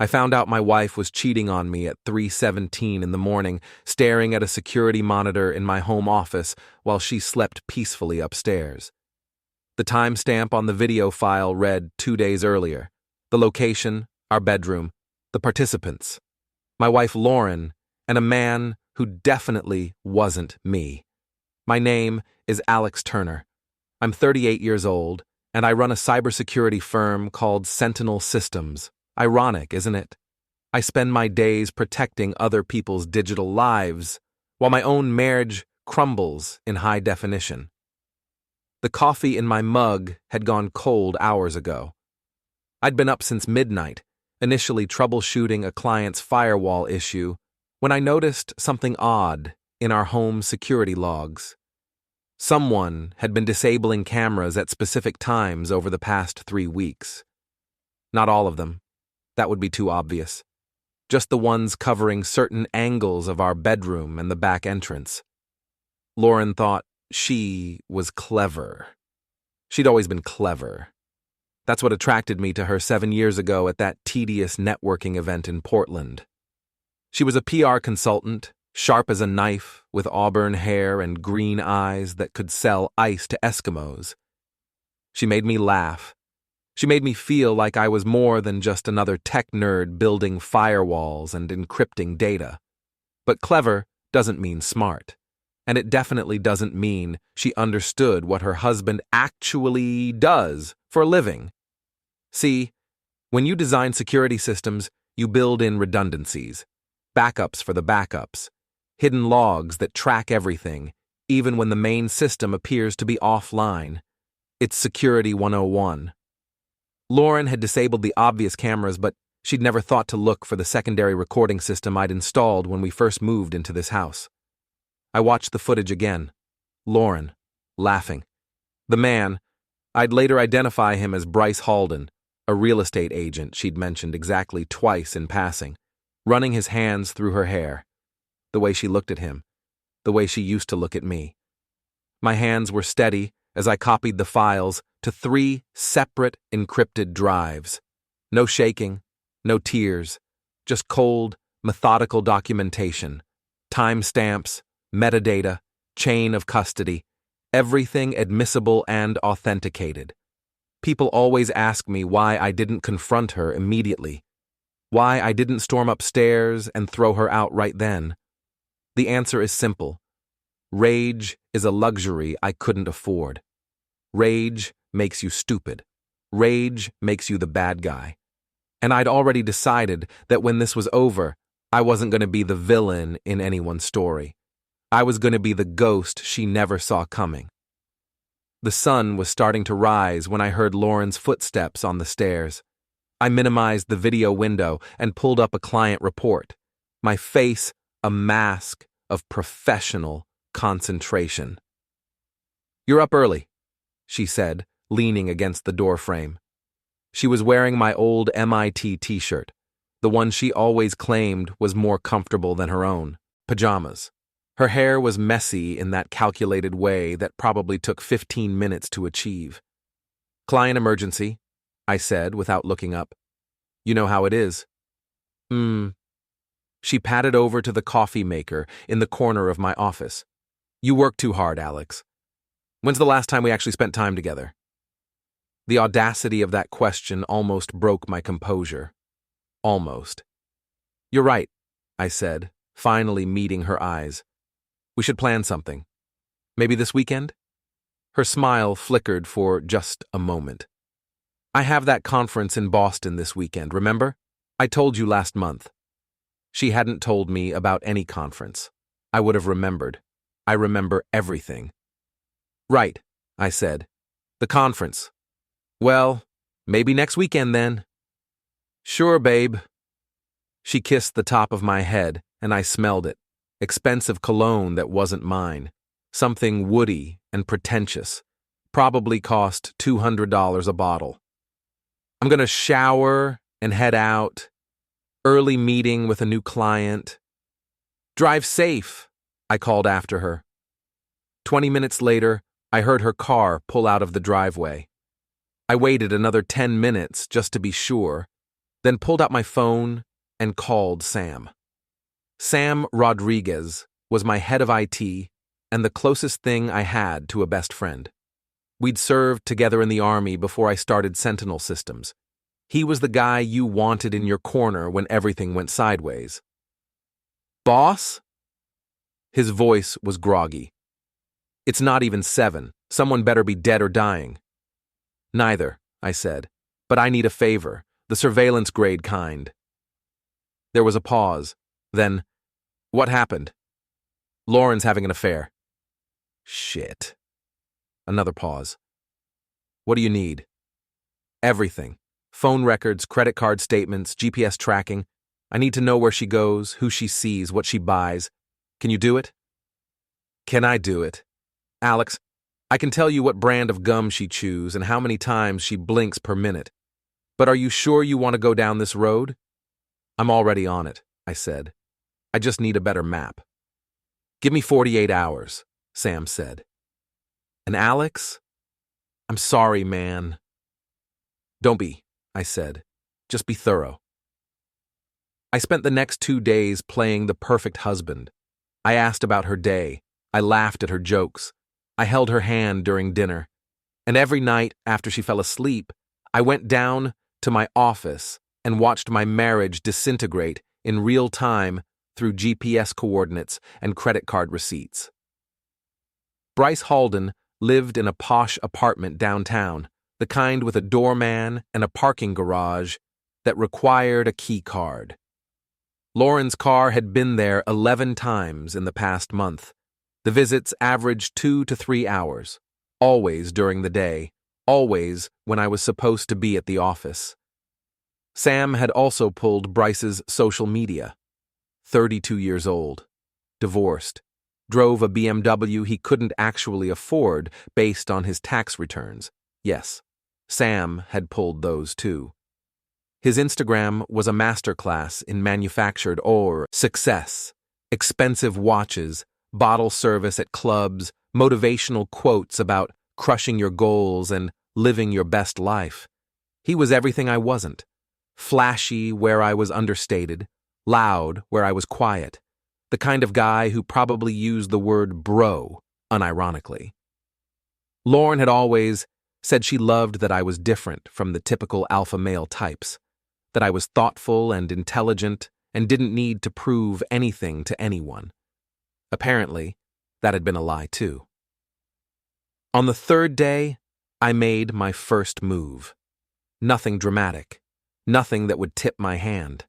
I found out my wife was cheating on me at 3:17 in the morning, staring at a security monitor in my home office while she slept peacefully upstairs. The timestamp on the video file read 2 days earlier. The location, our bedroom, the participants. My wife Lauren, and a man who definitely wasn't me. My name is Alex Turner. I'm 38 years old, and I run a cybersecurity firm called Sentinel Systems. Ironic, isn't it? I spend my days protecting other people's digital lives, while my own marriage crumbles in high definition. The coffee in my mug had gone cold hours ago. I'd been up since midnight, initially troubleshooting a client's firewall issue, when I noticed something odd in our home security logs. Someone had been disabling cameras at specific times over the past 3 weeks. Not all of them. That would be too obvious. Just the ones covering certain angles of our bedroom and the back entrance. Lauren thought she was clever. She'd always been clever. That's what attracted me to her 7 years ago at that tedious networking event in Portland. She was a PR consultant, sharp as a knife, with auburn hair and green eyes that could sell ice to Eskimos. She made me laugh. She made me feel like I was more than just another tech nerd building firewalls and encrypting data. But clever doesn't mean smart. And it definitely doesn't mean she understood what her husband actually does for a living. See, when you design security systems, you build in redundancies, backups for the backups, hidden logs that track everything, even when the main system appears to be offline. It's Security 101. Lauren had disabled the obvious cameras, but she'd never thought to look for the secondary recording system I'd installed when we first moved into this house. I watched the footage again. Lauren, laughing. The man, I'd later identify him as Bryce Halden, a real estate agent she'd mentioned exactly twice in passing, running his hands through her hair. The way she looked at him, the way she used to look at me. My hands were steady as I copied the files to 3 separate encrypted drives. No shaking, no tears, just cold, methodical documentation, timestamps, metadata, chain of custody, everything admissible and authenticated. People always ask me why I didn't confront her immediately, why I didn't storm upstairs and throw her out right then. The answer is simple. Rage is a luxury I couldn't afford. Rage makes you stupid. Rage makes you the bad guy. And I'd already decided that when this was over, I wasn't going to be the villain in anyone's story. I was going to be the ghost she never saw coming. The sun was starting to rise when I heard Lauren's footsteps on the stairs. I minimized the video window and pulled up a client report, my face a mask of professional concentration. "You're up early," she said, leaning against the doorframe. She was wearing my old MIT t-shirt, the one she always claimed was more comfortable than her own, pajamas. Her hair was messy in that calculated way that probably took 15 minutes to achieve. "Client emergency," I said without looking up. "You know how it is." She patted over to the coffee maker in the corner of my office. "You work too hard, Alex. When's the last time we actually spent time together?" The audacity of that question almost broke my composure. Almost. "You're right," I said, finally meeting her eyes. "We should plan something. Maybe this weekend?" Her smile flickered for just a moment. "I have that conference in Boston this weekend, remember? I told you last month." She hadn't told me about any conference. I would have remembered. I remember everything. "Right," I said. "The conference. Well, maybe next weekend then." "Sure, babe." She kissed the top of my head, and I smelled it. Expensive cologne that wasn't mine. Something woody and pretentious. Probably cost $200 a bottle. "I'm gonna shower and head out. Early meeting with a new client." "Drive safe," I called after her. 20 minutes later, I heard her car pull out of the driveway. I waited another 10 minutes just to be sure. then pulled out my phone and called Sam. Sam Rodriguez was my head of IT and the closest thing I had to a best friend. We'd served together in the Army before I started Sentinel Systems. He was the guy you wanted in your corner when everything went sideways. "Boss?" His voice was groggy. "It's not even 7. Someone better be dead or dying." "Neither," I said, "but I need a favor, the surveillance grade kind." There was a pause. Then, "What happened?" "Lauren's having an affair." "Shit." Another pause. "What do you need?" "Everything. Phone records, credit card statements, GPS tracking. I need to know where she goes, who she sees, what she buys. Can you do it?" "Can I do it? Alex, I can tell you what brand of gum she chews and how many times she blinks per minute. But are you sure you want to go down this road?" "I'm already on it," I said. "I just need a better map." "Give me 48 hours, Sam said. "And Alex? I'm sorry, man." "Don't be," I said. "Just be thorough." I spent the next 2 days playing the perfect husband. I asked about her day. I laughed at her jokes. I held her hand during dinner. And every night after she fell asleep, I went down to my office and watched my marriage disintegrate in real time through GPS coordinates and credit card receipts. Bryce Halden lived in a posh apartment downtown, the kind with a doorman and a parking garage that required a key card. Lauren's car had been there 11 times in the past month. The visits averaged 2 to 3 hours, always during the day, always when I was supposed to be at the office. Sam had also pulled Bryce's social media. 32 years old, divorced, drove a BMW he couldn't actually afford based on his tax returns. Yes, Sam had pulled those too. His Instagram was a masterclass in manufactured or success, expensive watches, bottle service at clubs, motivational quotes about crushing your goals and living your best life. He was everything I wasn't. Flashy where I was understated, loud where I was quiet, the kind of guy who probably used the word bro unironically. Lauren had always said she loved that I was different from the typical alpha male types, that I was thoughtful and intelligent and didn't need to prove anything to anyone. Apparently, that had been a lie too. On the 3rd day, I made my first move. Nothing dramatic, nothing that would tip my hand.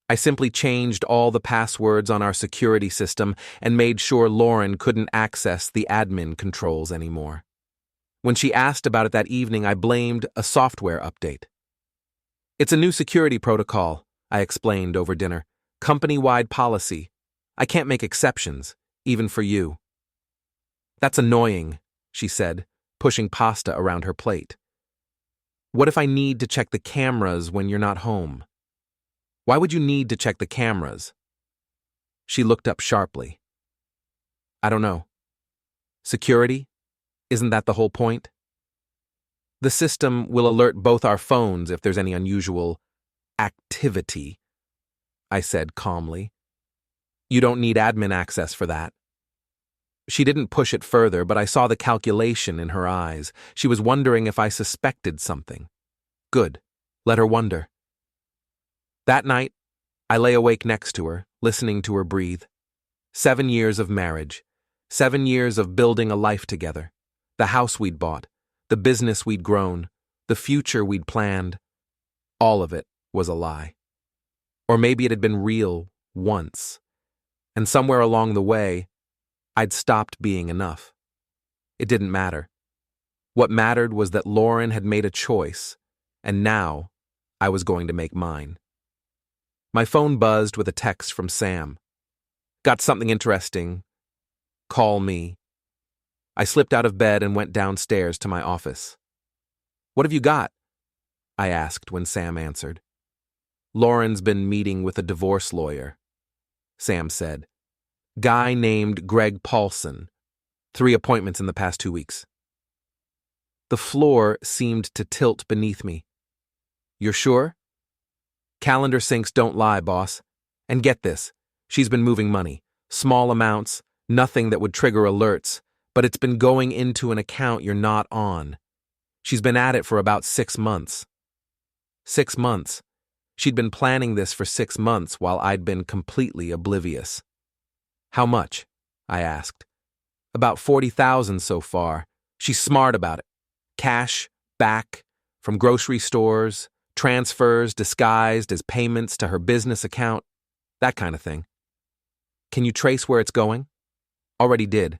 I simply changed all the passwords on our security system and made sure Lauren couldn't access the admin controls anymore. When she asked about it that evening, I blamed a software update. "It's a new security protocol," I explained over dinner. "Company-wide policy. I can't make exceptions, even for you." "That's annoying," she said, pushing pasta around her plate. "What if I need to check the cameras when you're not home?" "Why would you need to check the cameras?" She looked up sharply. "I don't know. Security? Isn't that the whole point?" "The system will alert both our phones if there's any unusual activity," I said calmly. "You don't need admin access for that." She didn't push it further, but I saw the calculation in her eyes. She was wondering if I suspected something. Good. Let her wonder. That night, I lay awake next to her, listening to her breathe. 7 years of marriage. 7 years of building a life together. The house we'd bought. The business we'd grown. The future we'd planned. All of it was a lie. Or maybe it had been real once. And somewhere along the way, I'd stopped being enough. It didn't matter. What mattered was that Lauren had made a choice, and now I was going to make mine. My phone buzzed with a text from Sam. "Got something interesting. Call me." I slipped out of bed and went downstairs to my office. "What have you got?" I asked when Sam answered. "Lauren's been meeting with a divorce lawyer," Sam said. "Guy named Greg Paulson. 3 appointments in the past 2 weeks." The floor seemed to tilt beneath me. "You're sure?" Calendar syncs don't lie, boss. And get this, she's been moving money. Small amounts, nothing that would trigger alerts, but it's been going into an account you're not on. She's been at it for about 6 months. 6 months. She'd been planning this for 6 months while I'd been completely oblivious. How much? I asked. About 40,000 so far. She's smart about it. Cash, back, from grocery stores, transfers disguised as payments to her business account, that kind of thing. Can you trace where it's going? Already did.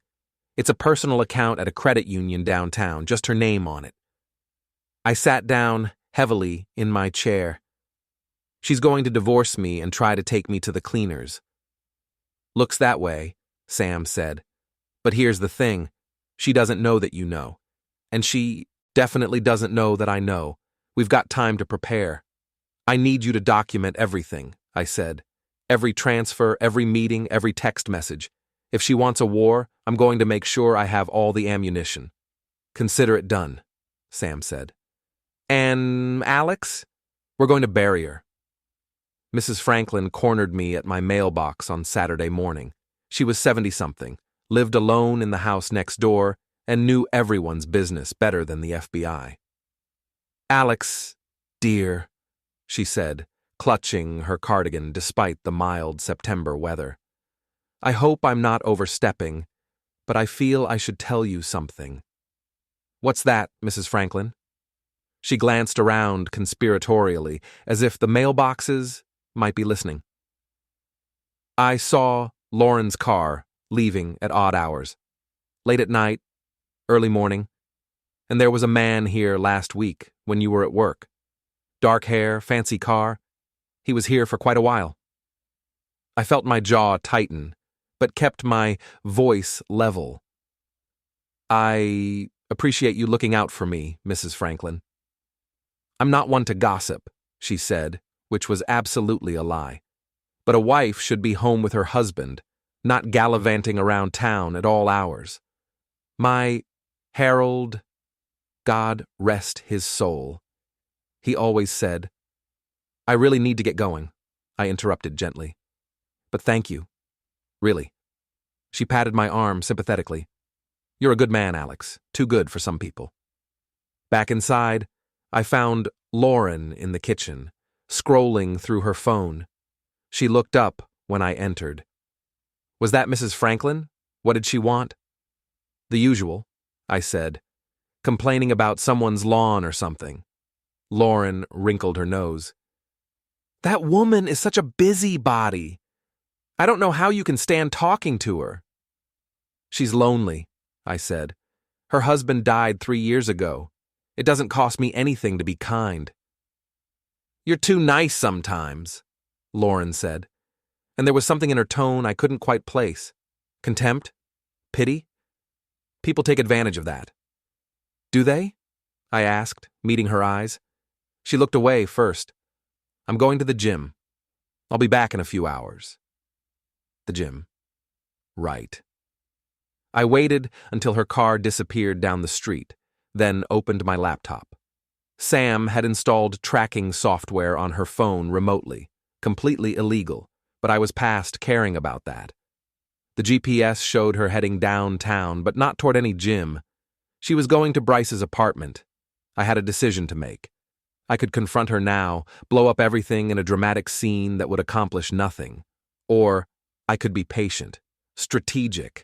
It's a personal account at a credit union downtown, just her name on it. I sat down heavily in my chair. She's going to divorce me and try to take me to the cleaners. Looks that way, Sam said. But here's the thing. She doesn't know that you know. And she definitely doesn't know that I know. We've got time to prepare. I need you to document everything, I said. Every transfer, every meeting, every text message. If she wants a war, I'm going to make sure I have all the ammunition. Consider it done, Sam said. And Alex? We're going to bury her. Mrs. Franklin cornered me at my mailbox on Saturday morning. She was 70-something, lived alone in the house next door, and knew everyone's business better than the FBI. Alex, dear, she said, clutching her cardigan despite the mild September weather. I hope I'm not overstepping, but I feel I should tell you something. What's that, Mrs. Franklin? She glanced around conspiratorially, as if the mailboxes might be listening. I saw Lauren's car leaving at odd hours. Late at night, early morning, and there was a man here last week when you were at work. Dark hair, fancy car. He was here for quite a while. I felt my jaw tighten, but kept my voice level. I appreciate you looking out for me, Mrs. Franklin. I'm not one to gossip, she said, which was absolutely a lie. But a wife should be home with her husband, not gallivanting around town at all hours. My Harold, God rest his soul, he always said. I really need to get going, I interrupted gently. But thank you. Really. She patted my arm sympathetically. You're a good man, Alex. Too good for some people. Back inside, I found Lauren in the kitchen, scrolling through her phone. She looked up when I entered. Was that Mrs. Franklin? What did she want? The usual, I said, complaining about someone's lawn or something. Lauren wrinkled her nose. That woman is such a busybody. I don't know how you can stand talking to her. She's lonely, I said. Her husband died 3 years ago. It doesn't cost me anything to be kind. You're too nice sometimes, Lauren said, and there was something in her tone I couldn't quite place. Contempt? Pity? People take advantage of that. Do they? I asked, meeting her eyes. She looked away first. I'm going to the gym. I'll be back in a few hours. The gym. Right. I waited until her car disappeared down the street, then opened my laptop. Sam had installed tracking software on her phone remotely, completely illegal, but I was past caring about that. The GPS showed her heading downtown, but not toward any gym. She was going to Bryce's apartment. I had a decision to make. I could confront her now, blow up everything in a dramatic scene that would accomplish nothing. Or I could be patient, strategic.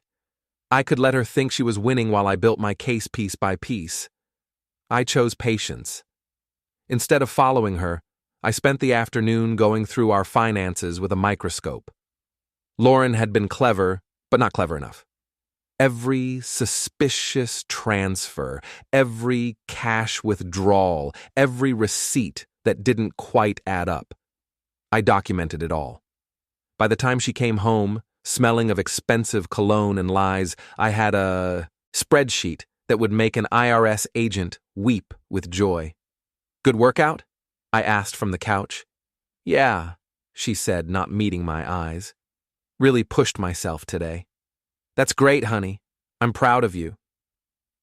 I could let her think she was winning while I built my case piece by piece. I chose patience. Instead of following her, I spent the afternoon going through our finances with a microscope. Lauren had been clever, but not clever enough. Every suspicious transfer, every cash withdrawal, every receipt that didn't quite add up. I documented it all. By the time she came home, smelling of expensive cologne and lies, I had a spreadsheet that would make an IRS agent weep with joy. Good workout? I asked from the couch. Yeah, she said, not meeting my eyes. Really pushed myself today. That's great, honey. I'm proud of you.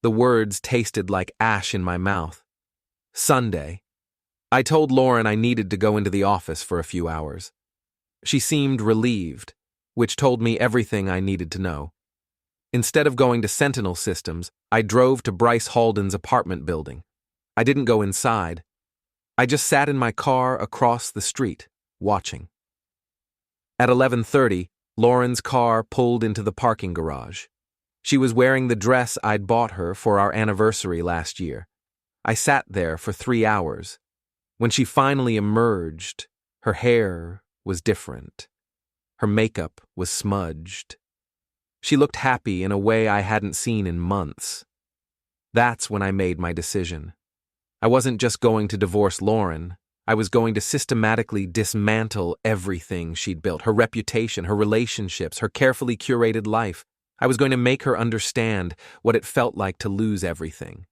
The words tasted like ash in my mouth. Sunday. I told Lauren I needed to go into the office for a few hours. She seemed relieved, which told me everything I needed to know. Instead of going to Sentinel Systems, I drove to Bryce Halden's apartment building. I didn't go inside. I just sat in my car across the street, watching. At 11:30, Lauren's car pulled into the parking garage. She was wearing the dress I'd bought her for our anniversary last year. I sat there for 3 hours. When she finally emerged, her hair was different. Her makeup was smudged. She looked happy in a way I hadn't seen in months. That's when I made my decision. I wasn't just going to divorce Lauren. I was going to systematically dismantle everything she'd built, her reputation, her relationships, her carefully curated life. I was going to make her understand what it felt like to lose everything.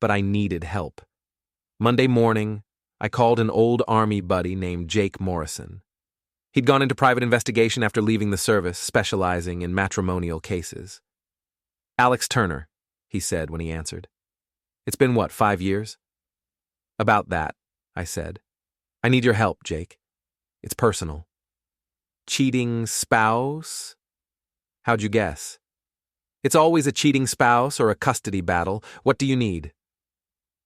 But I needed help. Monday morning, I called an old Army buddy named Jake Morrison. He'd gone into private investigation after leaving the service, specializing in matrimonial cases. "Alex Turner," he said when he answered. "It's been, 5 years?" "About that," I said. "I need your help, Jake. It's personal." "Cheating spouse?" "How'd you guess?" "It's always a cheating spouse or a custody battle. What do you need?"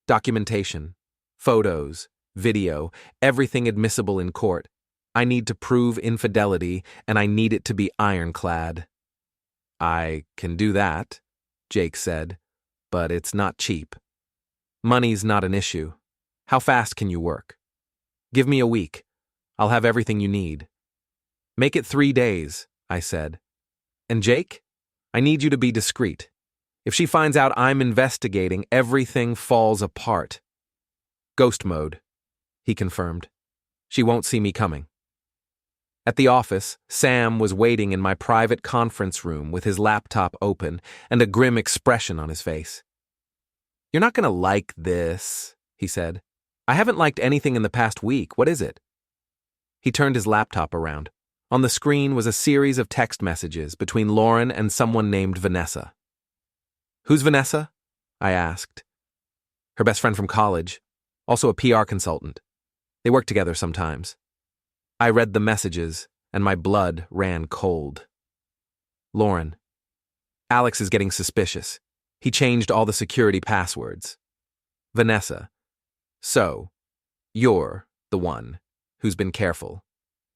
"Documentation. Photos. Video. Everything admissible in court. I need to prove infidelity, and I need it to be ironclad." "I can do that," Jake said, "but it's not cheap. Money's not an issue. How fast can you work?" "Give me a week. I'll have everything you need." "Make it 3 days," I said. "And Jake, I need you to be discreet. If she finds out I'm investigating, everything falls apart." "Ghost mode," he confirmed. "She won't see me coming." At the office, Sam was waiting in my private conference room with his laptop open and a grim expression on his face. "You're not going to like this," he said. "I haven't liked anything in the past week. What is it?" He turned his laptop around. On the screen was a series of text messages between Lauren and someone named Vanessa. "Who's Vanessa?" I asked. "Her best friend from college, also a PR consultant. They work together sometimes." I read the messages, and my blood ran cold. "Lauren, Alex is getting suspicious. He changed all the security passwords." "Vanessa, so, you're the one who's been careful.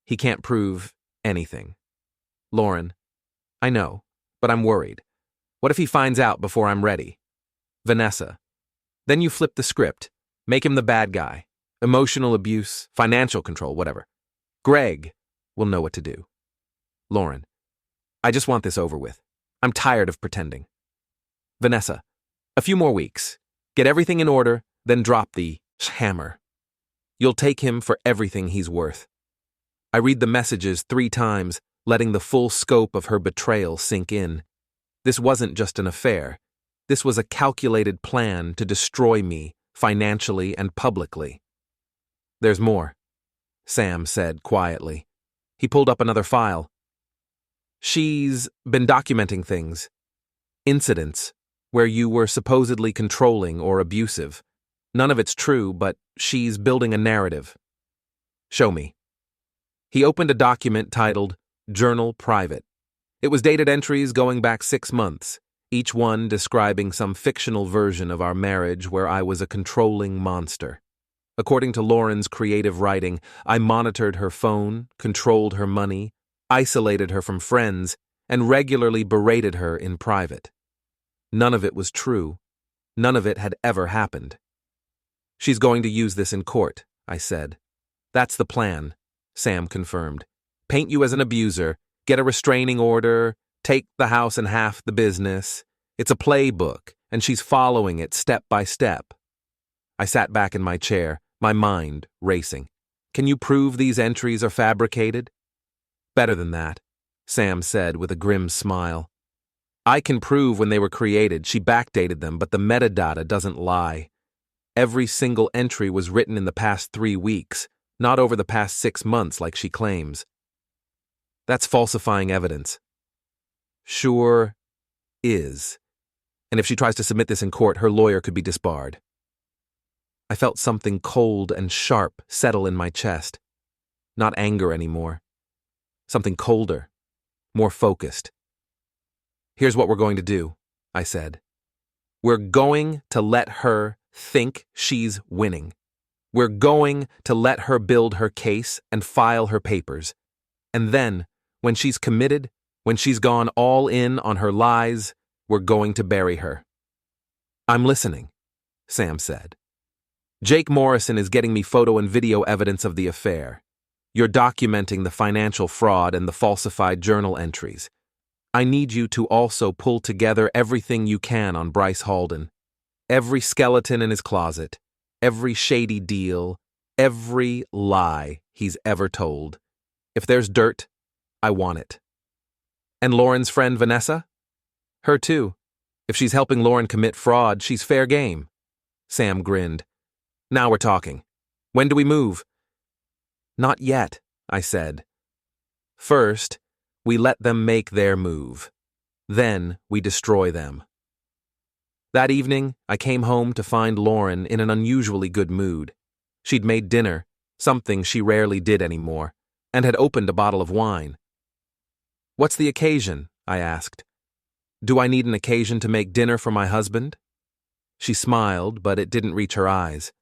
He can't prove anything." "Lauren, I know, but I'm worried. What if he finds out before I'm ready?" "Vanessa, then you flip the script. Make him the bad guy. Emotional abuse, financial control, whatever. Greg will know what to do." "Lauren, I just want this over with. I'm tired of pretending." "Vanessa, a few more weeks. Get everything in order, then drop the hammer. You'll take him for everything he's worth." I read the messages 3 times, letting the full scope of her betrayal sink in. This wasn't just an affair. This was a calculated plan to destroy me, financially and publicly. "There's more," Sam said quietly. He pulled up another file. "She's been documenting things. Incidents where you were supposedly controlling or abusive. None of it's true, but she's building a narrative." "Show me." He opened a document titled Journal Private. It was dated entries going back 6 months, each one describing some fictional version of our marriage where I was a controlling monster. According to Lauren's creative writing, I monitored her phone, controlled her money, isolated her from friends, and regularly berated her in private. None of it was true. None of it had ever happened. "She's going to use this in court," I said. "That's the plan," Sam confirmed. "Paint you as an abuser, get a restraining order, take the house and half the business. It's a playbook, and she's following it step by step." I sat back in my chair, my mind racing. "Can you prove these entries are fabricated?" "Better than that," Sam said with a grim smile. "I can prove when they were created. She backdated them, but the metadata doesn't lie. Every single entry was written in the past 3 weeks, not over the past 6 months like she claims. That's falsifying evidence." "Sure is. And if she tries to submit this in court, her lawyer could be disbarred." I felt something cold and sharp settle in my chest. Not anger anymore. Something colder, more focused. Here's what we're going to do, I said. We're going to let her think she's winning. We're going to let her build her case and file her papers. And then, when she's committed, when she's gone all in on her lies, we're going to bury her. I'm listening, Sam said. Jake Morrison is getting me photo and video evidence of the affair. You're documenting the financial fraud and the falsified journal entries. I need you to also pull together everything you can on Bryce Halden. Every skeleton in his closet, every shady deal, every lie he's ever told. If there's dirt, I want it. And Lauren's friend Vanessa? Her too. If she's helping Lauren commit fraud, she's fair game. Sam grinned. Now we're talking. When do we move? Not yet, I said. First, we let them make their move. Then we destroy them. That evening, I came home to find Lauren in an unusually good mood. She'd made dinner, something she rarely did anymore, and had opened a bottle of wine. What's the occasion? I asked. Do I need an occasion to make dinner for my husband? She smiled, but it didn't reach her eyes.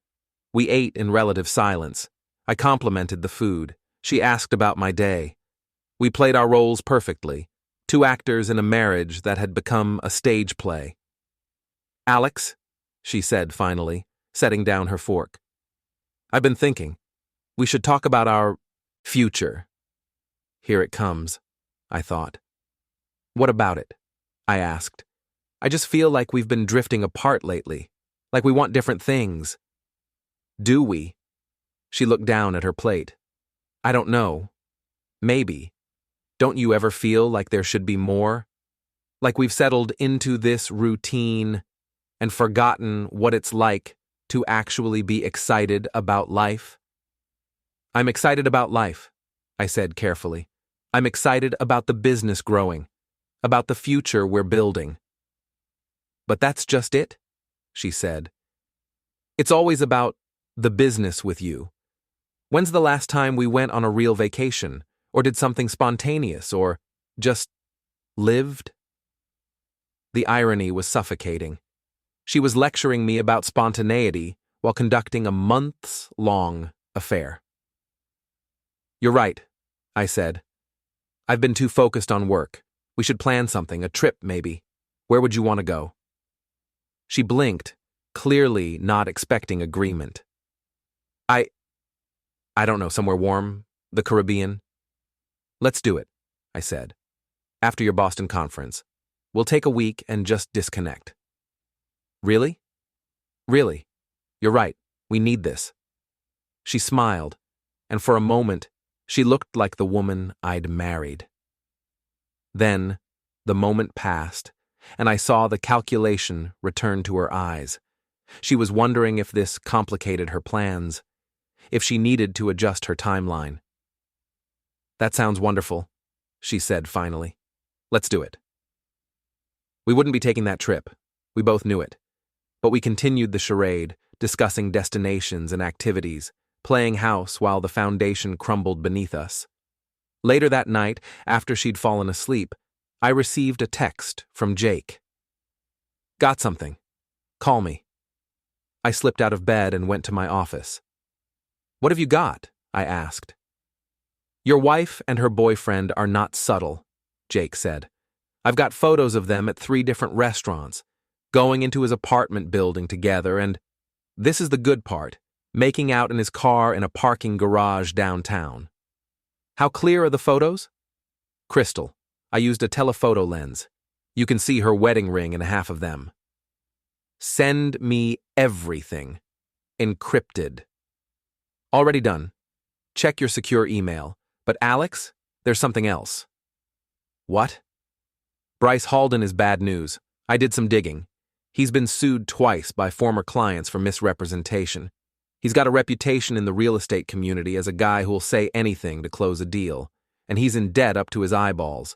We ate in relative silence. I complimented the food. She asked about my day. We played our roles perfectly, two actors in a marriage that had become a stage play. Alex, she said finally, setting down her fork. I've been thinking. We should talk about our future. Here it comes, I thought. What about it? I asked. I just feel like we've been drifting apart lately, like we want different things. Do we? She looked down at her plate. I don't know. Maybe. Don't you ever feel like there should be more? Like we've settled into this routine and forgotten what it's like to actually be excited about life? I'm excited about life, I said carefully. I'm excited about the business growing, about the future we're building. But that's just it, she said. It's always about the business with you. When's the last time we went on a real vacation, or did something spontaneous, or just lived? The irony was suffocating. She was lecturing me about spontaneity while conducting a months-long affair. You're right, I said. I've been too focused on work. We should plan something, a trip maybe. Where would you want to go? She blinked, clearly not expecting agreement. I don't know, somewhere warm, the Caribbean. Let's do it, I said. After your Boston conference. We'll take a week and just disconnect. Really? Really. You're right. We need this. She smiled, and for a moment, she looked like the woman I'd married. Then, the moment passed, and I saw the calculation return to her eyes. She was wondering if this complicated her plans, if she needed to adjust her timeline. That sounds wonderful, she said finally. Let's do it. We wouldn't be taking that trip. We both knew it. But we continued the charade, discussing destinations and activities, playing house while the foundation crumbled beneath us. Later that night, after she'd fallen asleep, I received a text from Jake. Got something. Call me. I slipped out of bed and went to my office. What have you got? I asked. Your wife and her boyfriend are not subtle, Jake said. I've got photos of them at 3 different restaurants, going into his apartment building together, and this is the good part, making out in his car in a parking garage downtown. How clear are the photos? Crystal. I used a telephoto lens. You can see her wedding ring in half of them. Send me everything. Encrypted. Already done. Check your secure email. But Alex, there's something else. What? Bryce Halden is bad news. I did some digging. He's been sued twice by former clients for misrepresentation. He's got a reputation in the real estate community as a guy who'll say anything to close a deal, and he's in debt up to his eyeballs.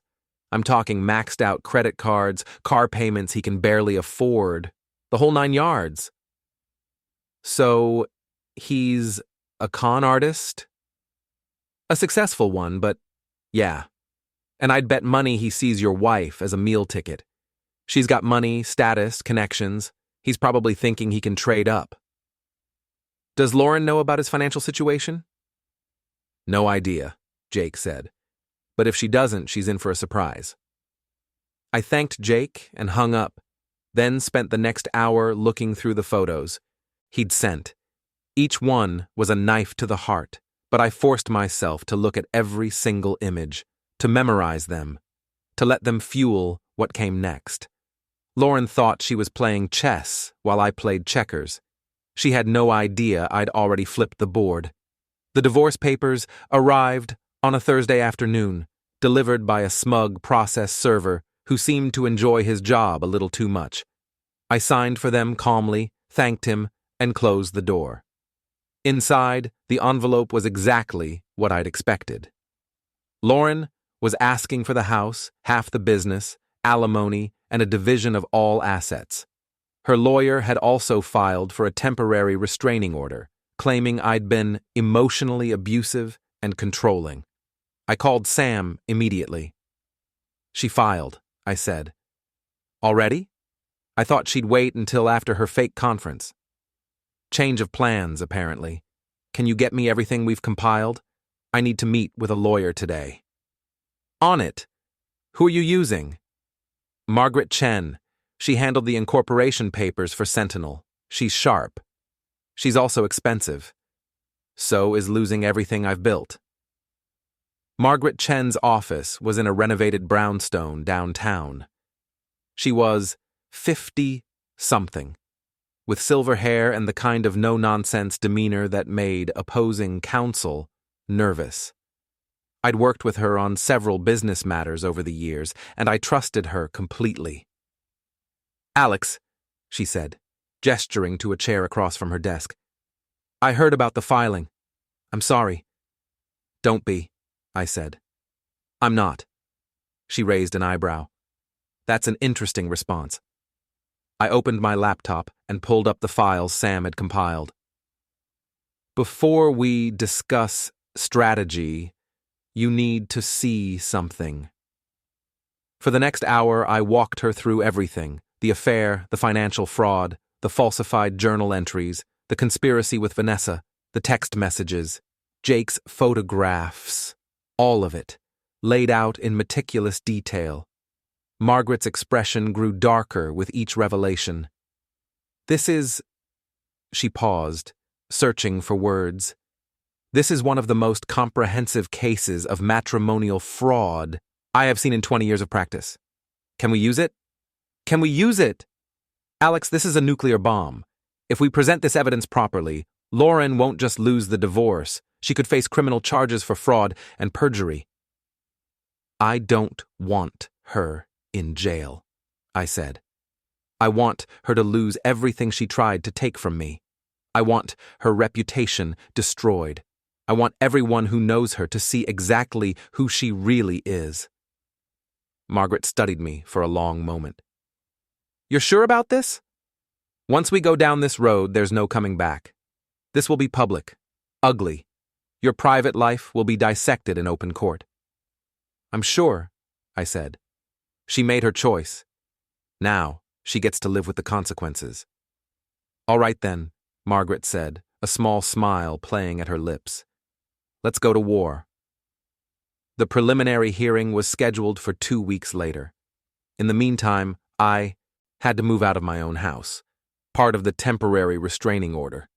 I'm talking maxed out credit cards, car payments he can barely afford, the whole 9 yards. So, he's a con artist? A successful one, but yeah. And I'd bet money he sees your wife as a meal ticket. She's got money, status, connections. He's probably thinking he can trade up. Does Lauren know about his financial situation? No idea, Jake said. But if she doesn't, she's in for a surprise. I thanked Jake and hung up, then spent the next hour looking through the photos he'd sent. Each one was a knife to the heart, but I forced myself to look at every single image, to memorize them, to let them fuel what came next. Lauren thought she was playing chess while I played checkers. She had no idea I'd already flipped the board. The divorce papers arrived on a Thursday afternoon, delivered by a smug process server who seemed to enjoy his job a little too much. I signed for them calmly, thanked him, and closed the door. Inside, the envelope was exactly what I'd expected. Lauren was asking for the house, half the business, alimony, and a division of all assets. Her lawyer had also filed for a temporary restraining order, claiming I'd been emotionally abusive and controlling. I called Sam immediately. She filed, I said. Already? I thought she'd wait until after her fake conference. Change of plans, apparently. Can you get me everything we've compiled? I need to meet with a lawyer today. On it. Who are you using? Margaret Chen. She handled the incorporation papers for Sentinel. She's sharp. She's also expensive. So is losing everything I've built. Margaret Chen's office was in a renovated brownstone downtown. She was 50-something, with silver hair and the kind of no-nonsense demeanor that made opposing counsel nervous. I'd worked with her on several business matters over the years, and I trusted her completely. Alex, she said, gesturing to a chair across from her desk. I heard about the filing. I'm sorry. Don't be, I said. I'm not. She raised an eyebrow. That's an interesting response. I opened my laptop and pulled up the files Sam had compiled. Before we discuss strategy, you need to see something. For the next hour, I walked her through everything: the affair, the financial fraud, the falsified journal entries, the conspiracy with Vanessa, the text messages, Jake's photographs, all of it, laid out in meticulous detail. Margaret's expression grew darker with each revelation. This is... She paused, searching for words. This is one of the most comprehensive cases of matrimonial fraud I have seen in 20 years of practice. Can we use it? Can we use it? Alex, this is a nuclear bomb. If we present this evidence properly, Lauren won't just lose the divorce. She could face criminal charges for fraud and perjury. I don't want her in jail, I said. I want her to lose everything she tried to take from me. I want her reputation destroyed. I want everyone who knows her to see exactly who she really is. Margaret studied me for a long moment. You're sure about this? Once we go down this road, there's no coming back. This will be public, ugly. Your private life will be dissected in open court. I'm sure, I said. She made her choice. Now, she gets to live with the consequences. All right then, Margaret said, a small smile playing at her lips. Let's go to war. The preliminary hearing was scheduled for 2 weeks later. In the meantime, I had to move out of my own house, part of the temporary restraining order.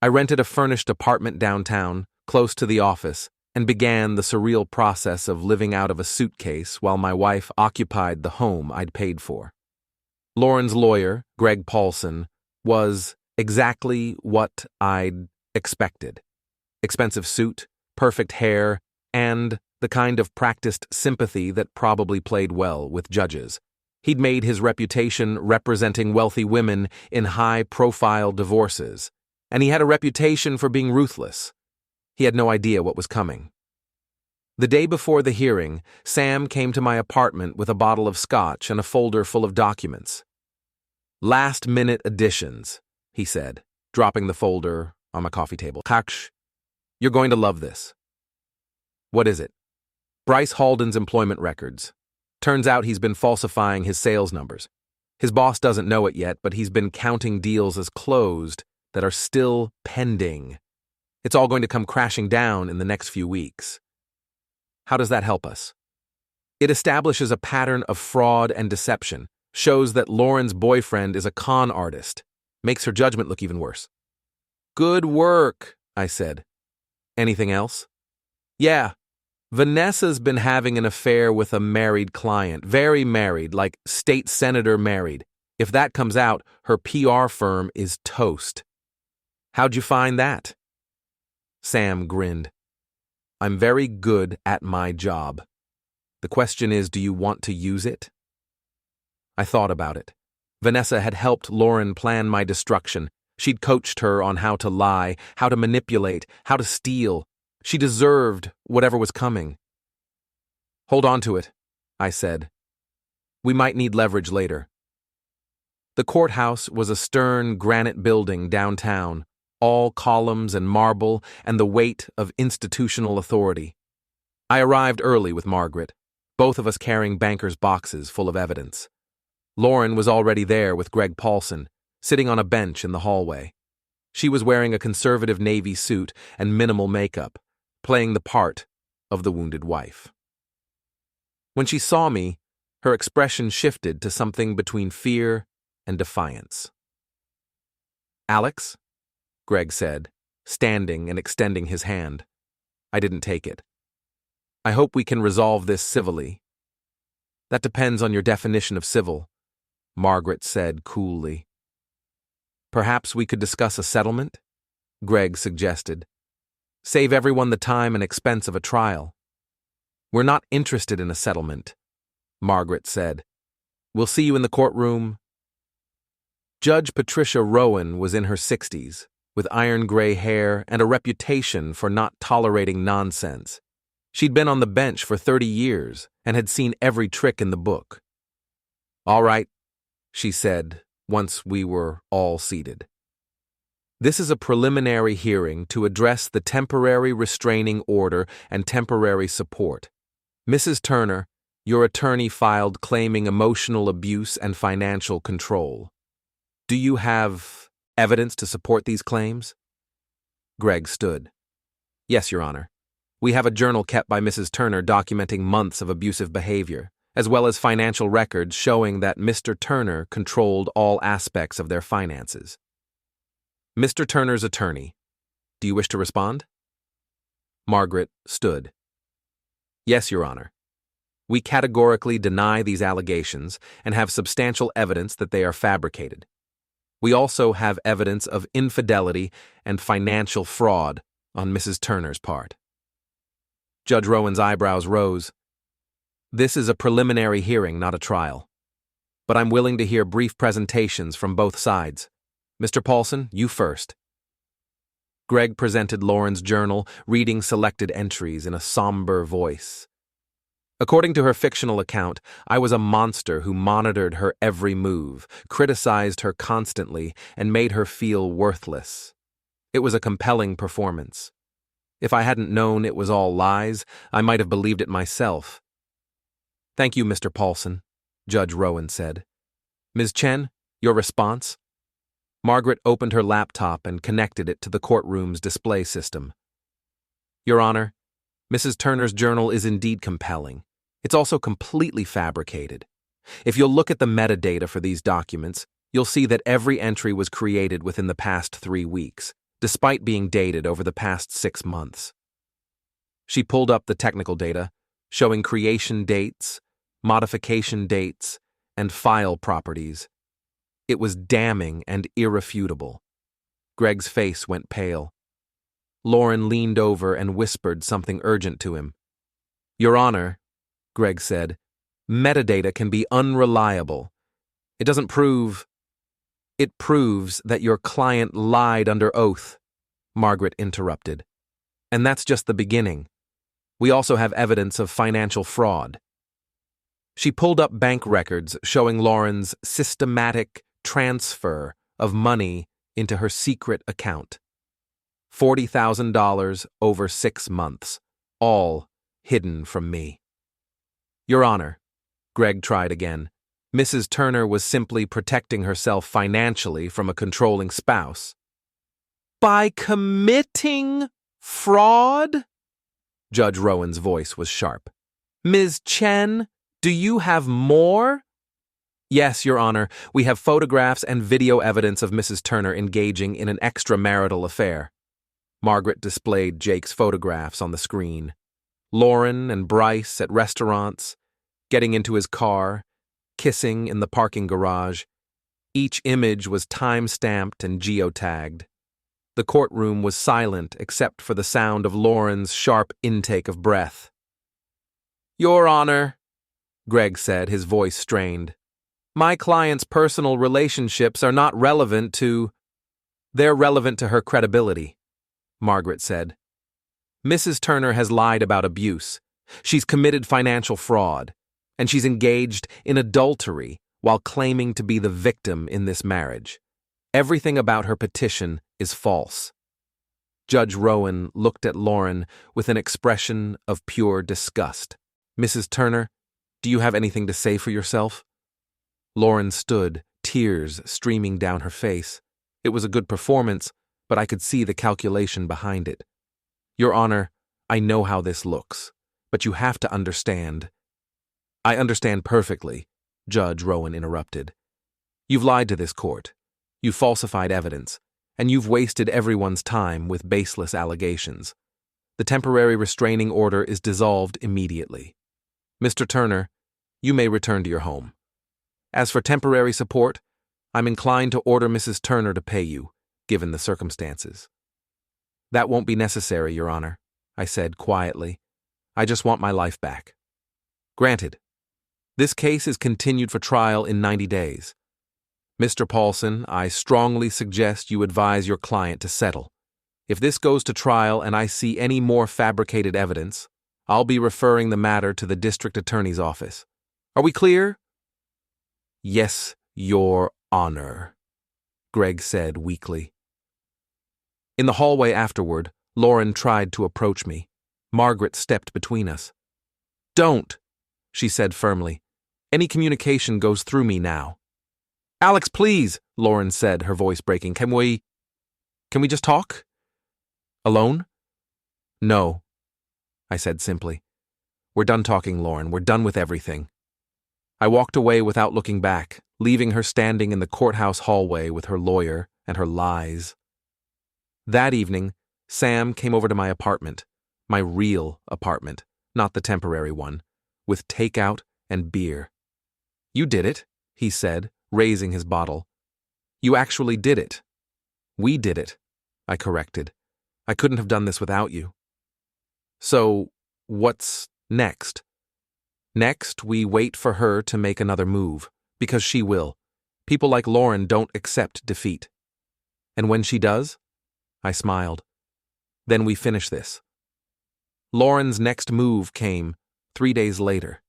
I rented a furnished apartment downtown, close to the office, and began the surreal process of living out of a suitcase while my wife occupied the home I'd paid for. Lauren's lawyer, Greg Paulson, was exactly what I'd expected. Expensive suit, perfect hair, and the kind of practiced sympathy that probably played well with judges. He'd made his reputation representing wealthy women in high-profile divorces, and he had a reputation for being ruthless. He had no idea what was coming. The day before the hearing, Sam came to my apartment with a bottle of scotch and a folder full of documents. Last-minute additions, he said. dropping the folder on my coffee table. Kaksh, you're going to love this. What is it? Bryce Halden's employment records. Turns out he's been falsifying his sales numbers. His boss doesn't know it yet, but he's been counting deals as closed that are still pending. It's all going to come crashing down in the next few weeks. How does that help us? It establishes a pattern of fraud and deception, shows that Lauren's boyfriend is a con artist, makes her judgment look even worse. Good work, I said. Anything else? Yeah. Vanessa's been having an affair with a married client, very married, like state senator married. If that comes out, her PR firm is toast. How'd you find that? Sam grinned. I'm very good at my job. The question is, do you want to use it? I thought about it. Vanessa had helped Lauren plan my destruction. She'd coached her on how to lie, how to manipulate, how to steal. She deserved whatever was coming. Hold on to it, I said. We might need leverage later. The courthouse was a stern granite building downtown, all columns and marble and the weight of institutional authority. I arrived early with Margaret, both of us carrying bankers' boxes full of evidence. Lauren was already there with Greg Paulson, sitting on a bench in the hallway. She was wearing a conservative navy suit and minimal makeup, playing the part of the wounded wife. When she saw me, her expression shifted to something between fear and defiance. Alex? Greg said, standing and extending his hand. I didn't take it. I hope we can resolve this civilly. That depends on your definition of civil, Margaret said coolly. Perhaps we could discuss a settlement? Greg suggested. Save everyone the time and expense of a trial. We're not interested in a settlement, Margaret said. We'll see you in the courtroom. Judge Patricia Rowan was in her 60s, with iron gray hair and a reputation for not tolerating nonsense. She'd been on the bench for 30 years and had seen every trick in the book. All right, she said, once we were all seated. This is a preliminary hearing to address the temporary restraining order and temporary support. Mrs. Turner, your attorney filed claiming emotional abuse and financial control. Do you have evidence to support these claims? Greg stood. Yes, Your Honor. We have a journal kept by Mrs. Turner documenting months of abusive behavior, as well as financial records showing that Mr. Turner controlled all aspects of their finances. Mr. Turner's attorney, do you wish to respond? Margaret stood. Yes, Your Honor. We categorically deny these allegations and have substantial evidence that they are fabricated. We also have evidence of infidelity and financial fraud on Mrs. Turner's part. Judge Rowan's eyebrows rose. This is a preliminary hearing, not a trial. But I'm willing to hear brief presentations from both sides. Mr. Paulson, you first. Greg presented Lauren's journal, reading selected entries in a somber voice. According to her fictional account, I was a monster who monitored her every move, criticized her constantly, and made her feel worthless. It was a compelling performance. If I hadn't known it was all lies, I might have believed it myself. Thank you, Mr. Paulson, Judge Rowan said. Ms. Chen, your response? Margaret opened her laptop and connected it to the courtroom's display system. Your Honor, Mrs. Turner's journal is indeed compelling. It's also completely fabricated. If you'll look at the metadata for these documents, you'll see that every entry was created within the past 3 weeks, despite being dated over the past 6 months. She pulled up the technical data, showing creation dates, modification dates, and file properties. It was damning and irrefutable. Greg's face went pale. Lauren leaned over and whispered something urgent to him. Your Honor, Greg said, metadata can be unreliable. It doesn't prove... It proves that your client lied under oath, Margaret interrupted. And that's just the beginning. We also have evidence of financial fraud. She pulled up bank records showing Lauren's systematic transfer of money into her secret account. $40,000 over 6 months, all hidden from me. Your Honor, Greg tried again. Mrs. Turner was simply protecting herself financially from a controlling spouse. By committing fraud? Judge Rowan's voice was sharp. Ms. Chen, do you have more? Yes, Your Honor, we have photographs and video evidence of Mrs. Turner engaging in an extramarital affair. Margaret displayed Jake's photographs on the screen. Lauren and Bryce at restaurants, getting into his car, kissing in the parking garage. Each image was time-stamped and geotagged. The courtroom was silent except for the sound of Lauren's sharp intake of breath. Your Honor, Greg said, his voice strained. My client's personal relationships are not relevant to... They're relevant to her credibility, Margaret said. Mrs. Turner has lied about abuse. She's committed financial fraud. And she's engaged in adultery while claiming to be the victim in this marriage. Everything about her petition is false. Judge Rowan looked at Lauren with an expression of pure disgust. Mrs. Turner, do you have anything to say for yourself? Lauren stood, tears streaming down her face. It was a good performance, but I could see the calculation behind it. Your Honor, I know how this looks, but you have to understand. I understand perfectly, Judge Rowan interrupted. You've lied to this court. You've falsified evidence, and you've wasted everyone's time with baseless allegations. The temporary restraining order is dissolved immediately. Mr. Turner, you may return to your home. As for temporary support, I'm inclined to order Mrs. Turner to pay you, given the circumstances. That won't be necessary, Your Honor, I said quietly. I just want my life back. Granted. This case is continued for trial in 90 days. Mr. Paulson, I strongly suggest you advise your client to settle. If this goes to trial and I see any more fabricated evidence, I'll be referring the matter to the district attorney's office. Are we clear? Yes, Your Honor, Greg said weakly. In the hallway afterward, Lauren tried to approach me. Margaret stepped between us. Don't, she said firmly. Any communication goes through me now. Alex, please, Lauren said, her voice breaking. Can we just talk? Alone? No, I said simply. We're done talking, Lauren. We're done with everything. I walked away without looking back, leaving her standing in the courthouse hallway with her lawyer and her lies. That evening, Sam came over to my apartment, my real apartment, not the temporary one, with takeout and beer. You did it, he said, raising his bottle. You actually did it. We did it, I corrected. I couldn't have done this without you. So, what's next? Next, we wait for her to make another move, because she will. People like Lauren don't accept defeat. And when she does, I smiled. Then we finish this. Lauren's next move came 3 days later,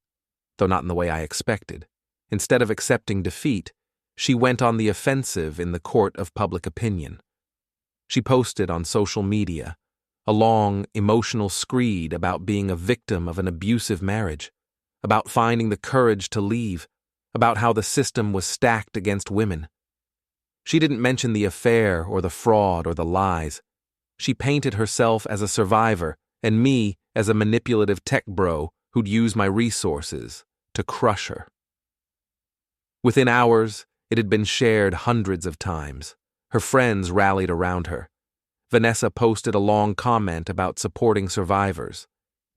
though not in the way I expected. Instead of accepting defeat, she went on the offensive in the court of public opinion. She posted on social media a long, emotional screed about being a victim of an abusive marriage, about finding the courage to leave, about how the system was stacked against women. She didn't mention the affair or the fraud or the lies. She painted herself as a survivor and me as a manipulative tech bro who'd use my resources to crush her. Within hours, it had been shared hundreds of times. Her friends rallied around her. Vanessa posted a long comment about supporting survivors.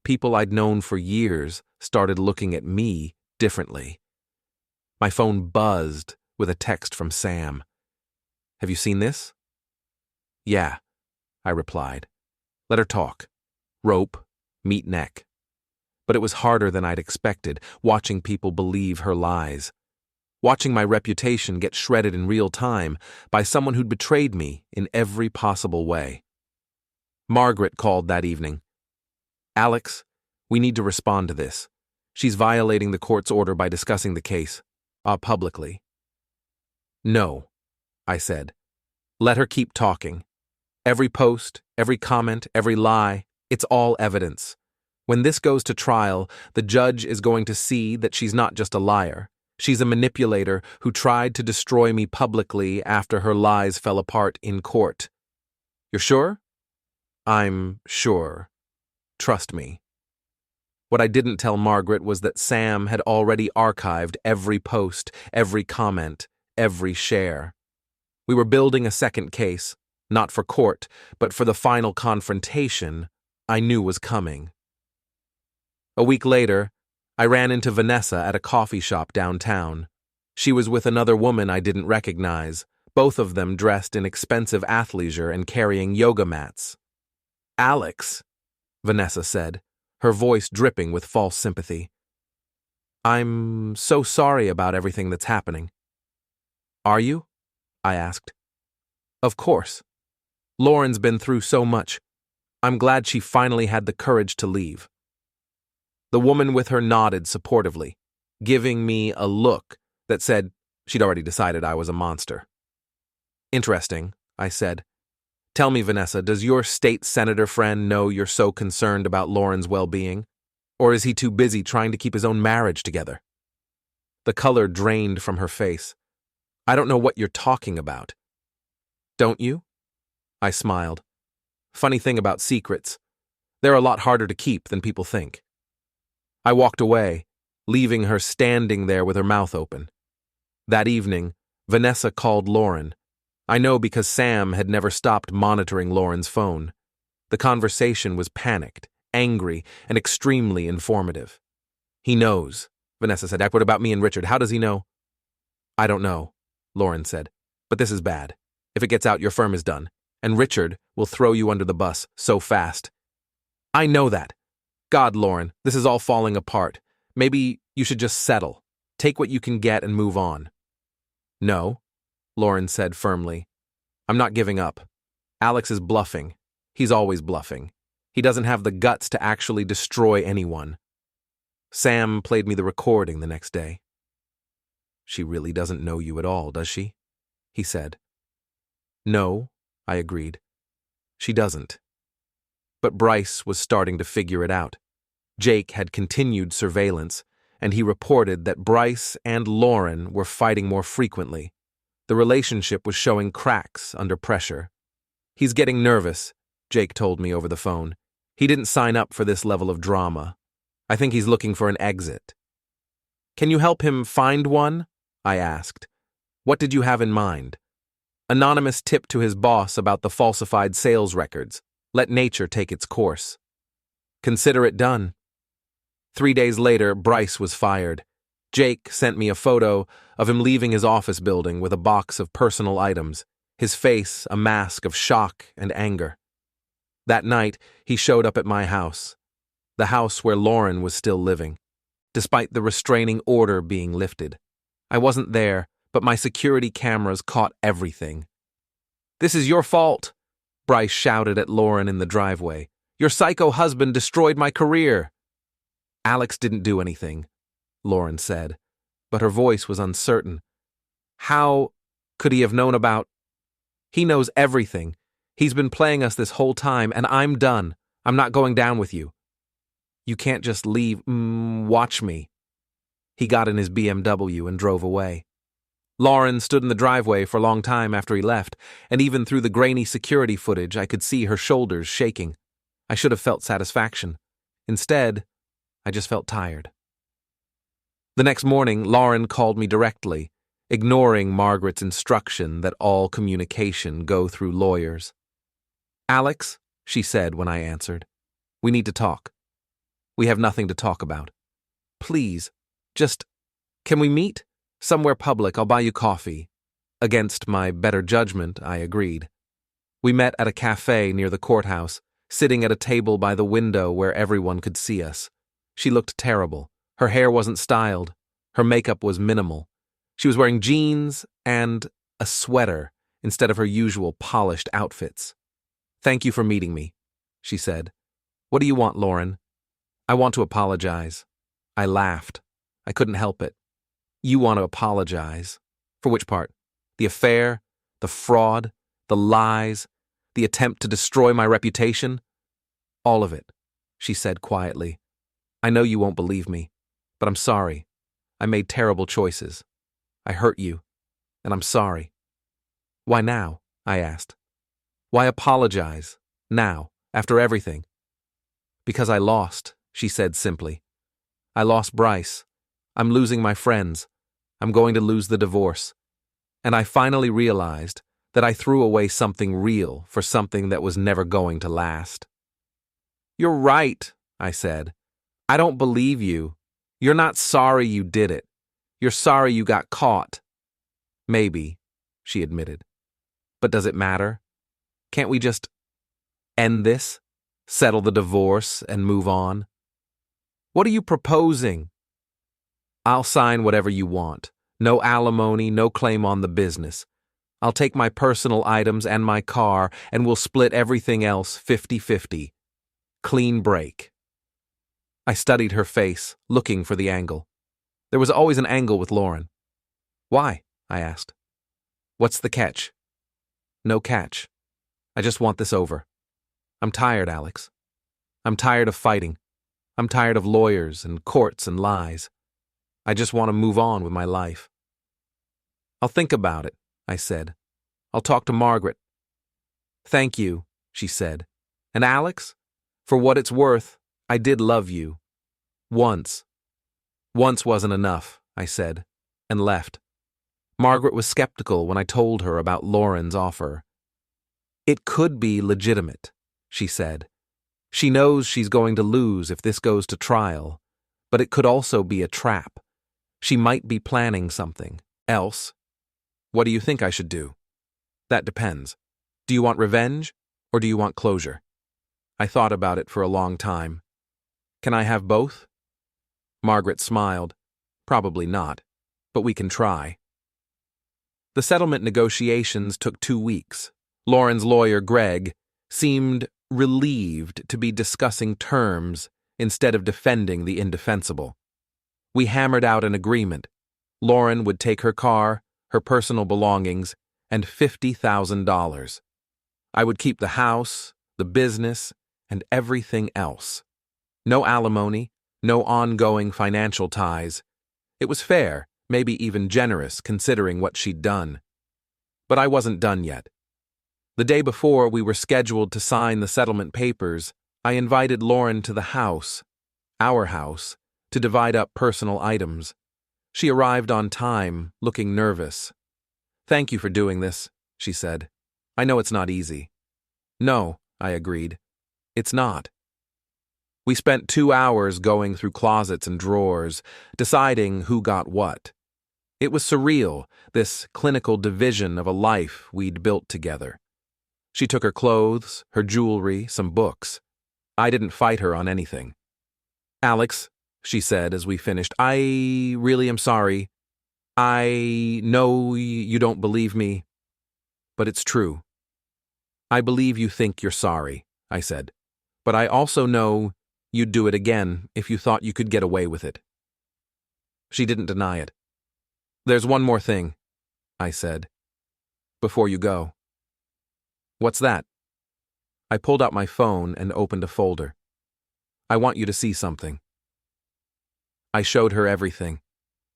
People I'd known for years started looking at me differently. My phone buzzed with a text from Sam. Have you seen this? Yeah, I replied. Let her talk. Rope, meet neck. But it was harder than I'd expected, watching people believe her lies. Watching my reputation get shredded in real time by someone who'd betrayed me in every possible way. Margaret called that evening. Alex, we need to respond to this. She's violating the court's order by discussing the case, publicly. No, I said. Let her keep talking. Every post, every comment, every lie, it's all evidence. When this goes to trial, the judge is going to see that she's not just a liar. She's a manipulator who tried to destroy me publicly after her lies fell apart in court. You're sure? I'm sure. Trust me. What I didn't tell Margaret was that Sam had already archived every post, every comment, every share. We were building a second case, not for court, but for the final confrontation I knew was coming. A week later, I ran into Vanessa at a coffee shop downtown. She was with another woman I didn't recognize, both of them dressed in expensive athleisure and carrying yoga mats. "Alex," Vanessa said, her voice dripping with false sympathy. "I'm so sorry about everything that's happening." "Are you?" I asked. "Of course. Lauren's been through so much. I'm glad she finally had the courage to leave." The woman with her nodded supportively, giving me a look that said she'd already decided I was a monster. "Interesting," I said. "Tell me, Vanessa, does your state senator friend know you're so concerned about Lauren's well-being? Or is he too busy trying to keep his own marriage together?" The color drained from her face. "I don't know what you're talking about." "Don't you?" I smiled. "Funny thing about secrets. They're a lot harder to keep than people think." I walked away, leaving her standing there with her mouth open. That evening, Vanessa called Lauren. I know because Sam had never stopped monitoring Lauren's phone. The conversation was panicked, angry, and extremely informative. "He knows," Vanessa said. "What about me and Richard? How does he know?" "I don't know," Lauren said. "But this is bad. If it gets out, your firm is done. And Richard will throw you under the bus so fast." "I know that. God, Lauren, this is all falling apart. Maybe you should just settle. Take what you can get and move on." "No," Lauren said firmly. "I'm not giving up. Alex is bluffing. He's always bluffing. He doesn't have the guts to actually destroy anyone." Sam played me the recording the next day. "She really doesn't know you at all, does she?" he said. "No," I agreed. "She doesn't." But Bryce was starting to figure it out. Jake had continued surveillance, and he reported that Bryce and Lauren were fighting more frequently. The relationship was showing cracks under pressure. "He's getting nervous," Jake told me over the phone. "He didn't sign up for this level of drama. I think he's looking for an exit." "Can you help him find one?" I asked. "What did you have in mind?" "Anonymous tip to his boss about the falsified sales records. Let nature take its course." "Consider it done." 3 days later, Bryce was fired. Jake sent me a photo of him leaving his office building with a box of personal items, his face a mask of shock and anger. That night, he showed up at my house, the house where Lauren was still living, despite the restraining order being lifted. I wasn't there, but my security cameras caught everything. "This is your fault," Bryce shouted at Lauren in the driveway. "Your psycho husband destroyed my career." "Alex didn't do anything," Lauren said, but her voice was uncertain. "How could he have known about—" "He knows everything. He's been playing us this whole time, and I'm done. I'm not going down with you." "You can't just leave. Watch me." He got in his BMW and drove away. Lauren stood in the driveway for a long time after he left, and even through the grainy security footage I could see her shoulders shaking. I should have felt satisfaction. Instead, I just felt tired. The next morning, Lauren called me directly, ignoring Margaret's instruction that all communication go through lawyers. "Alex," she said when I answered, "we need to talk. We have nothing to talk about. Please, can we meet? Somewhere public, I'll buy you coffee." Against my better judgment, I agreed. We met at a cafe near the courthouse, sitting at a table by the window where everyone could see us. She looked terrible. Her hair wasn't styled. Her makeup was minimal. She was wearing jeans and a sweater instead of her usual polished outfits. "Thank you for meeting me," she said. "What do you want, Lauren?" "I want to apologize." I laughed. I couldn't help it. "You want to apologize? For which part? The affair? The fraud? the lies, the attempt to destroy my reputation. All of it, she said quietly. I know you won't believe me, but I'm sorry. I made terrible choices. I hurt you, and I'm sorry. Why now? I asked. Why apologize, now, after everything? Because I lost, she said simply. I lost Bryce. I'm losing my friends. I'm going to lose the divorce. And I finally realized that I threw away something real for something that was never going to last. You're right, I said. I don't believe you. You're not sorry you did it. You're sorry you got caught. Maybe, she admitted. But does it matter? Can't we just end this, settle the divorce, and move on? What are you proposing? I'll sign whatever you want. No alimony, no claim on the business. I'll take my personal items and my car, and we'll split everything else 50-50. Clean break. I studied her face, looking for the angle. There was always an angle with Lauren. Why? I asked. What's the catch? No catch. I just want this over. I'm tired, Alex. I'm tired of fighting. I'm tired of lawyers and courts and lies. I just want to move on with my life. I'll think about it, I said. I'll talk to Margaret. Thank you, she said. And Alex, for what it's worth, I did love you. Once. Once wasn't enough, I said, and left. Margaret was skeptical when I told her about Lauren's offer. It could be legitimate, she said. She knows she's going to lose if this goes to trial, but it could also be a trap. She might be planning something else. What do you think I should do? That depends. Do you want revenge, or do you want closure? I thought about it for a long time. Can I have both? Margaret smiled. Probably not, but we can try. The settlement negotiations took 2 weeks. Lauren's lawyer, Greg, seemed relieved to be discussing terms instead of defending the indefensible. We hammered out an agreement. Lauren would take her car, her personal belongings, and $50,000. I would keep the house, the business, and everything else. No alimony, no ongoing financial ties. It was fair, maybe even generous, considering what she'd done. But I wasn't done yet. The day before we were scheduled to sign the settlement papers, I invited Lauren to the house, our house, to divide up personal items. She arrived on time, looking nervous. Thank you for doing this, she said. I know it's not easy. No, I agreed. It's not. We spent 2 hours going through closets and drawers, deciding who got what. It was surreal, this clinical division of a life we'd built together. She took her clothes, her jewelry, some books. I didn't fight her on anything. Alex, she said as we finished, I really am sorry. I know you don't believe me, but it's true. I believe you think you're sorry, I said, but I also know you'd do it again if you thought you could get away with it. She didn't deny it. There's one more thing, I said, before you go. What's that? I pulled out my phone and opened a folder. I want you to see something. I showed her everything.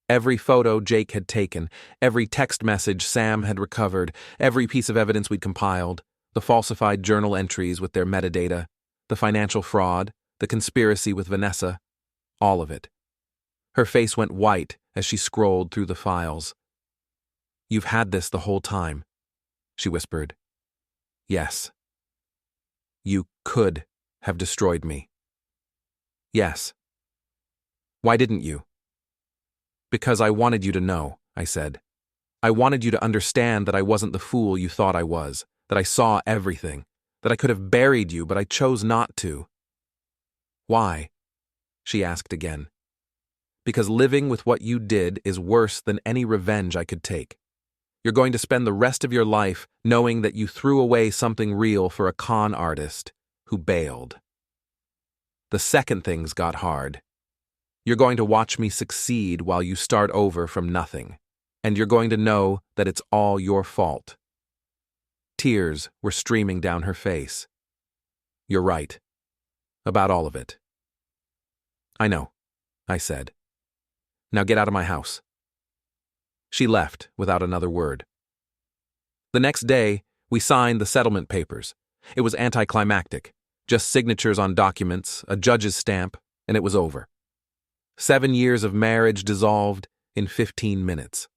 Every photo Jake had taken, every text message Sam had recovered, every piece of evidence we'd compiled, the falsified journal entries with their metadata, the financial fraud, the conspiracy with Vanessa, all of it. Her face went white as she scrolled through the files. You've had this the whole time, she whispered. Yes. You could have destroyed me. Yes. Why didn't you? Because I wanted you to know, I said. I wanted you to understand that I wasn't the fool you thought I was, that I saw everything, that I could have buried you, but I chose not to. Why? She asked again. Because living with what you did is worse than any revenge I could take. You're going to spend the rest of your life knowing that you threw away something real for a con artist who bailed. The second things got hard. You're going to watch me succeed while you start over from nothing, and you're going to know that it's all your fault. Tears were streaming down her face. "You're right. About all of it." "I know," I said. "Now get out of my house." She left without another word. The next day, we signed the settlement papers. It was anticlimactic. Just signatures on documents, a judge's stamp, and it was over. 7 years of marriage dissolved in 15 minutes.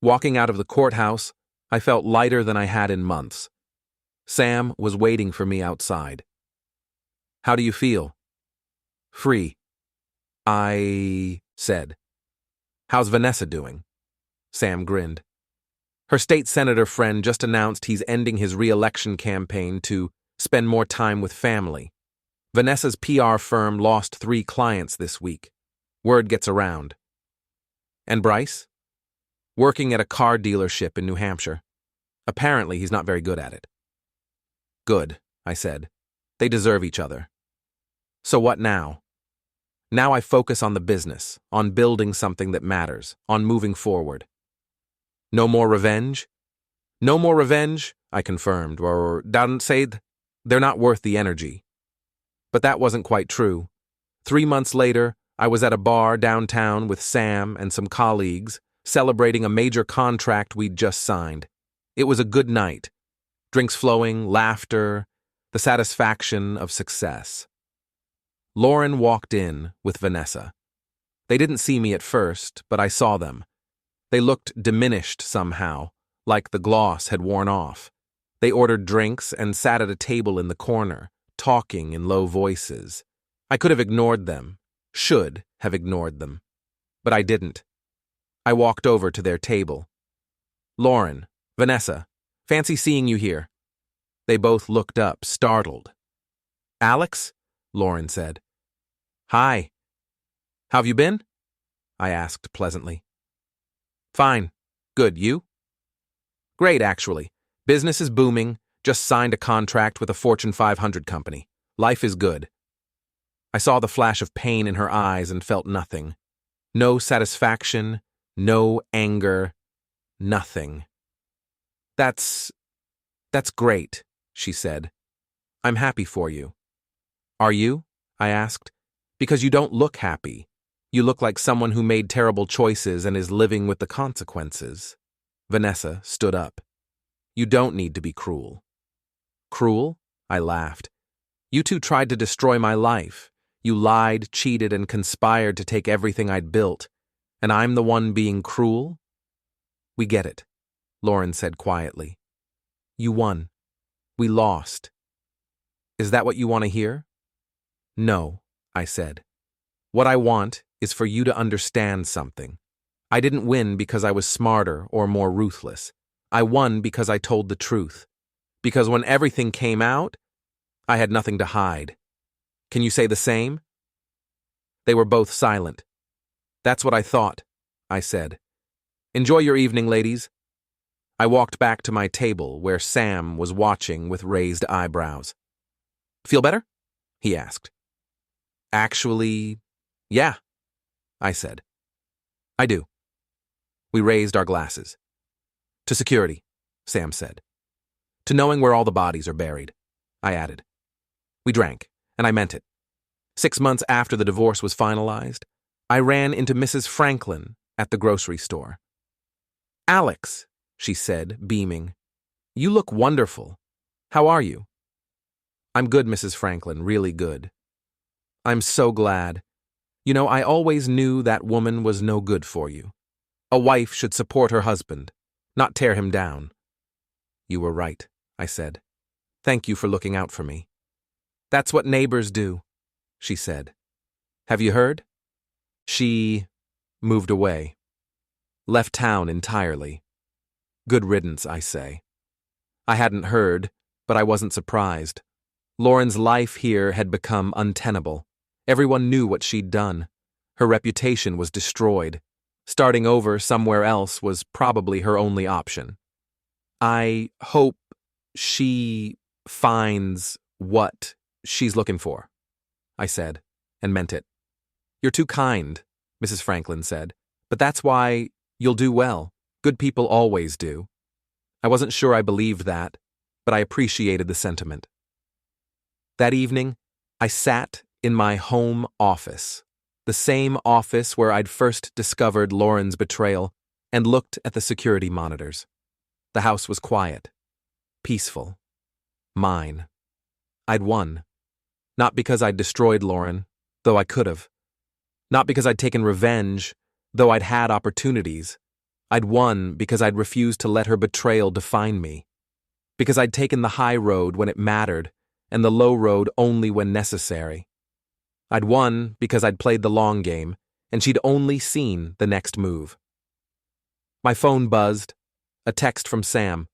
Walking out of the courthouse, I felt lighter than I had in months. Sam was waiting for me outside. "How do you feel?" "Free," I said. "How's Vanessa doing?" Sam grinned. Her state senator friend just announced he's ending his re-election campaign to spend more time with family. Vanessa's PR firm lost 3 clients this week. Word gets around. "And Bryce?" "Working at a car dealership in New Hampshire. Apparently he's not very good at it." "Good," I said. "They deserve each other." "So what now?" "Now I focus on the business, on building something that matters, on moving forward." "No more revenge?" "No more revenge," I confirmed, or don't say they're not worth the energy. But that wasn't quite true. 3 months later, I was at a bar downtown with Sam and some colleagues, celebrating a major contract we'd just signed. It was a good night. Drinks flowing, laughter, the satisfaction of success. Lauren walked in with Vanessa. They didn't see me at first, but I saw them. They looked diminished somehow, like the gloss had worn off. They ordered drinks and sat at a table in the corner, talking in low voices. I could have ignored them, should have ignored them, but I didn't. I walked over to their table. "Lauren, Vanessa, fancy seeing you here." They both looked up, startled. "Alex?" Lauren said. "Hi. How've you been?" I asked pleasantly. "Fine. Good, you?" "Great, actually. Business is booming. Just signed a contract with a Fortune 500 company. Life is good." I saw the flash of pain in her eyes and felt nothing. No satisfaction, no anger, nothing. That's great," she said. "I'm happy for you." "Are you?" I asked. "Because you don't look happy. You look like someone who made terrible choices and is living with the consequences." Vanessa stood up. "You don't need to be cruel." "Cruel?" I laughed. "You two tried to destroy my life. You lied, cheated, and conspired to take everything I'd built. And I'm the one being cruel?" "We get it," Lauren said quietly. "You won. We lost. Is that what you want to hear?" "No," I said. "What I want is for you to understand something. I didn't win because I was smarter or more ruthless. I won because I told the truth. Because when everything came out, I had nothing to hide. Can you say the same?" They were both silent. "That's what I thought," I said. "Enjoy your evening, ladies." I walked back to my table where Sam was watching with raised eyebrows. "Feel better?" he asked. "Actually, yeah," I said. "I do." We raised our glasses. "To security," Sam said. "To knowing where all the bodies are buried," I added. We drank, and I meant it. 6 months after the divorce was finalized, I ran into Mrs. Franklin at the grocery store. "Alex," she said, beaming. "You look wonderful. How are you?" "I'm good, Mrs. Franklin, really good." "I'm so glad. You know, I always knew that woman was no good for you. A wife should support her husband, not tear him down." "You were right," I said. "Thank you for looking out for me." "That's what neighbors do," she said. "Have you heard?" She moved away. Left town entirely. Good riddance, I say. I hadn't heard, but I wasn't surprised. Lauren's life here had become untenable. Everyone knew what she'd done. Her reputation was destroyed. Starting over somewhere else was probably her only option. I hope she finds what she's looking for, I said, and meant it. "You're too kind," Mrs. Franklin said, "but that's why you'll do well. Good people always do." I wasn't sure I believed that, but I appreciated the sentiment. That evening, I sat in my home office, the same office where I'd first discovered Lauren's betrayal, and looked at the security monitors. The house was quiet, peaceful, mine. I'd won. Not because I'd destroyed Lauren, though I could have. Not because I'd taken revenge, though I'd had opportunities. I'd won because I'd refused to let her betrayal define me. Because I'd taken the high road when it mattered, and the low road only when necessary. I'd won because I'd played the long game, and she'd only seen the next move. My phone buzzed. A text from Sam.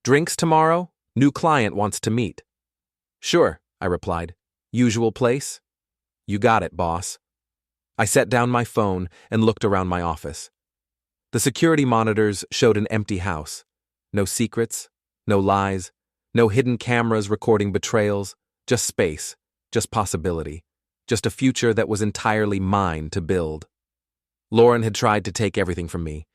"Drinks tomorrow? New client wants to meet." "Sure," I replied. "Usual place?" "You got it, boss." I set down my phone and looked around my office. The security monitors showed an empty house. No secrets, no lies, no hidden cameras recording betrayals, just space, just possibility, just a future that was entirely mine to build. Lauren had tried to take everything from me.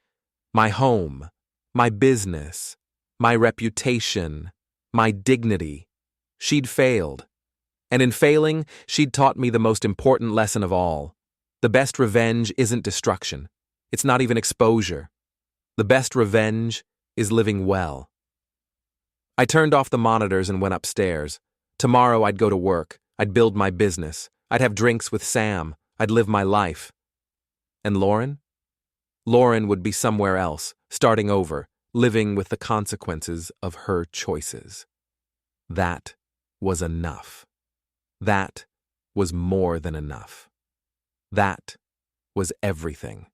My home, my business, my reputation, my dignity. She'd failed. And in failing, she'd taught me the most important lesson of all. The best revenge isn't destruction. It's not even exposure. The best revenge is living well. I turned off the monitors and went upstairs. Tomorrow I'd go to work. I'd build my business. I'd have drinks with Sam. I'd live my life. And Lauren? Lauren would be somewhere else, starting over, living with the consequences of her choices. That was enough. That was more than enough. That was everything.